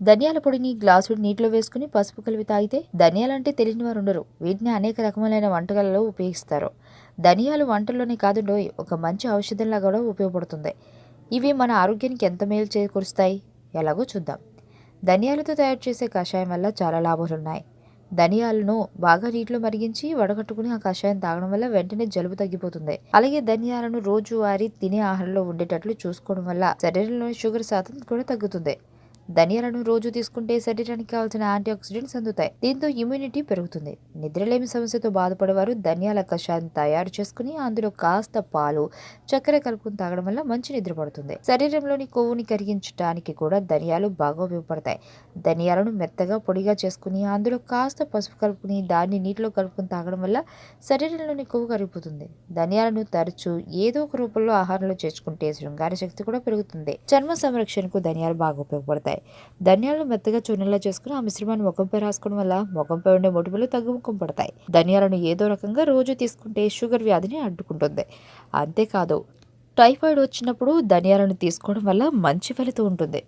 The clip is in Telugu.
ధనియాల పొడిని గ్లాసుడు నీటిలో వేసుకుని పసుపు కలిపి తాగితే ధనియాలంటే తెలియని వారు ఉండరు. వీటిని అనేక రకములైన వంటకాలలో ఉపయోగిస్తారు. ధనియాలు వంటల్లోనే కాదుండోయ్, ఒక మంచి ఔషధంలా కూడా ఉపయోగపడుతుంది. ఇవి మన ఆరోగ్యానికి ఎంత మేలు చేకూరుస్తాయి ఎలాగో చూద్దాం. ధనియాలతో తయారు చేసే కషాయం వల్ల చాలా లాభాలున్నాయి. ధనియాలను బాగా నీటిలో మరిగించి వడగట్టుకుని ఆ కషాయం తాగడం వల్ల వెంటనే జలుబు తగ్గిపోతుంది. అలాగే ధనియాలను రోజువారీ తినే ఆహారంలో ఉండేటట్లు చూసుకోవడం వల్ల శరీరంలోని షుగర్ శాతం కూడా తగ్గుతుంది. ధనియాలను రోజు తీసుకుంటే శరీరానికి కావాల్సిన యాంటీ ఆక్సిడెంట్స్ అందుతాయి. దీంతో ఇమ్యూనిటీ పెరుగుతుంది. నిద్రలేమి సమస్యతో బాధపడేవారు ధనియాల కషాయం తయారు చేసుకుని అందులో కాస్త పాలు, చక్కెర కలుపుకుని తాగడం వల్ల మంచి నిద్ర పడుతుంది. శరీరంలోని కొవ్వుని కరిగించడానికి కూడా ధనియాలు బాగా ఉపయోగపడతాయి. ధనియాలను మెత్తగా పొడిగా చేసుకుని అందులో కాస్త పసుపు కలుపుకుని దాన్ని నీటిలో కలుపుకుని తాగడం వల్ల శరీరంలోని కొవ్వు కరిగిపోతుంది. ధనియాలను తరచూ ఏదో ఒక రూపంలో ఆహారంలో చేర్చుకుంటే శృంగార శక్తి కూడా పెరుగుతుంది. చర్మ సంరక్షణకు ధనియాలు బాగా ఉపయోగపడతాయి. ధనియాలను మెత్తగా చూర్ణంలా చేసుకుని ఆ మిశ్రమాన్ని ముఖంపై రాసుకోవడం వల్ల ముఖంపై ఉండే మొటిమలు తగ్గుముఖం పడతాయి. ధనియాలను ఏదో రకంగా రోజు తీసుకుంటే షుగర్ వ్యాధిని అడ్డుకుంటుంది. అంతేకాదు, టైఫాయిడ్ వచ్చినప్పుడు ధనియాలను తీసుకోవడం వల్ల మంచి ఫలితం ఉంటుంది.